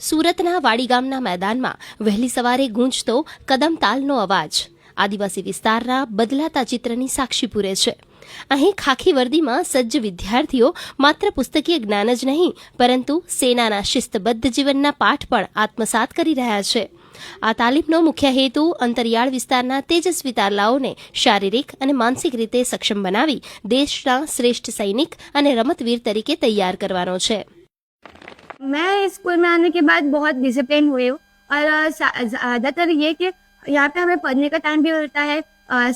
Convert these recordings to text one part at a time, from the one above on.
સુરતના વાડી ગામના મેદાનમાં વહેલી સવારે ગૂંજતો કદમતાલનો અવાજ આદિવાસી વિસ્તારના બદલાતા ચિત્રની સાક્ષી પૂરે છે. અહીં ખાખી વર્દીમાં સજ્જ વિદ્યાર્થીઓ માત્ર પુસ્તકીય જ્ઞાન જ નહીં પરંતુ સેનાના શિસ્તબદ્ધ જીવનના પાઠ પણ આત્મસાત કરી રહ્યા છે. આ તાલીમનો મુખ્ય હેતુ અંતરિયાળ વિસ્તારના તેજસ્વી તારલાઓને શારીરિક અને માનસિક રીતે સક્ષમ બનાવી દેશના શ્રેષ્ઠ સૈનિક અને રમતવીર તરીકે તૈયાર કરવાનો છે. मैं स्कूल में आने के बाद बहुत डिसिप्लिन हुई हूँ और ज़्यादातर ये कि यहाँ पे हमें पढ़ने का टाइम भी मिलता है,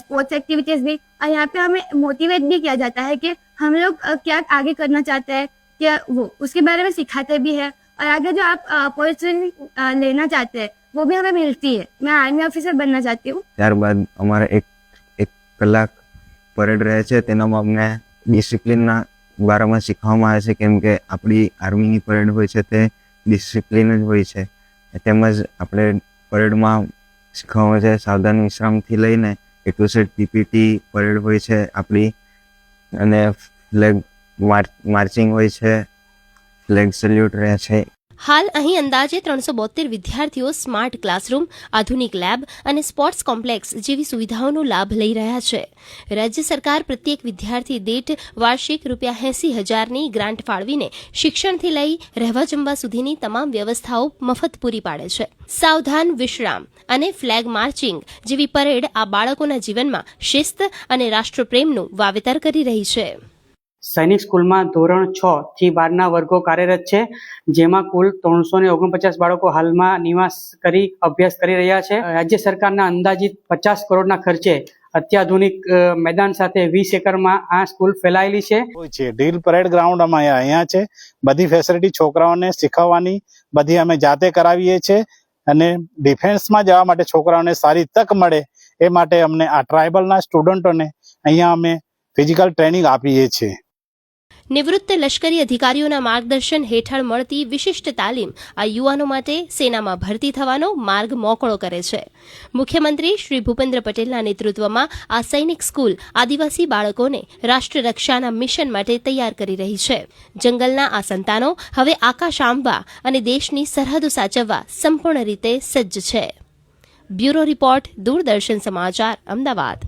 स्पोर्ट्स एक्टिविटीज़ भी, और यहाँ पे हमें मोटिवेट भी किया जाता है कि हम लोग क्या आगे करना चाहते हैं, क्या वो उसके बारे में सिखाते भी है और आगे जो आप अपॉर्चुनिटी लेना चाहते हैं वो भी हमें मिलती है. मैं आर्मी ऑफिसर बनना चाहती हूँ. ત્યારબાદ અમારે એક કલાક પરેડ રહે છે, તેનામાં અમને ડિસિપ્લિનના બારામાં શીખવામાં આવે છે, કેમ કે આપણી આર્મીની પરેડ હોય છે તે ડિસિપ્લિન જ હોય છે. તેમજ આપણે પરેડમાં શીખવામાં આવે છે સાવધાન વિશ્રામથી લઈને A to Z PPT parade હોય છે આપણી, અને ફ્લેગ માર્ચિંગ હોય છે, ફ્લેગ સેલ્યુટ રહે છે. હાલ અહીં અંદાજે 372 વિદ્યાર્થીઓ સ્માર્ટ ક્લાસરૂમ, આધુનિક લેબ અને સ્પોર્ટ્સ કોમ્પ્લેક્સ જેવી સુવિધાઓનો લાભ લઈ રહ્યા છે. રાજ્ય સરકાર પ્રત્યેક વિદ્યાર્થી દીઠ વાર્ષિક ₹80,000ની ગ્રાન્ટ ફાળવીને શિક્ષણથી લઈ રહેવા જમવા સુધીની તમામ વ્યવસ્થાઓ મફત પૂરી પાડે છે. સાવધાન વિશ્રામ અને ફ્લેગ માર્ચિંગ જેવી પરેડ આ બાળકોના જીવનમાં શિસ્ત અને રાષ્ટ્રપ્રેમનું વાવેતર કરી રહી છે. સૈનિક સ્કૂલમાં ધોરણ 6 થી 12ના વર્ગો કાર્યરત છે, જેમાં કુલ 349 બાળકો હાલમાં નિવાસ કરી અભ્યાસ કરી રહ્યા છે. રાજ્ય સરકારના અંદાજિત 50 કરોડના ખર્ચે અત્યાધુનિક મેદાન સાથે 20 એકરમાં આ સ્કૂલ ફેલાયેલી છે. ડ્રીલ પરેડ ગ્રાઉન્ડ અમે અહીંયા છે. બધી ફેસિલિટી છોકરાઓને શીખવવાની બધી અમે જાતે કરાવીએ છીએ, અને ડિફેન્સમાં જવા માટે છોકરાઓને સારી તક મળે એ માટે અમને આ ટ્રાઇબલના સ્ટુડન્ટોને અહીંયા અમે ફિઝિકલ ટ્રેનિંગ આપીએ છીએ. નિવૃત્ત લશ્કરી અધિકારીઓના માર્ગદર્શન હેઠળ મળતી વિશિષ્ટ તાલીમ આ યુવાનો માટે સેનામાં ભરતી થવાનો માર્ગ મોકળો કરે છે. મુખ્યમંત્રી શ્રી ભૂપેન્દ્ર પટેલના નેતૃત્વમાં આ સૈનિક સ્કૂલ આદિવાસી બાળકોને રાષ્ટ્ર રક્ષાના મિશન માટે તૈયાર કરી રહી છે. જંગલના આ સંતાનો હવે આકાશ આંબવા અને દેશની સરહદો સાચવવા સંપૂર્ણ રીતે સજ્જ છે. બ્યુરો રિપોર્ટ, દૂરદર્શન સમાચાર, અમદાવાદ.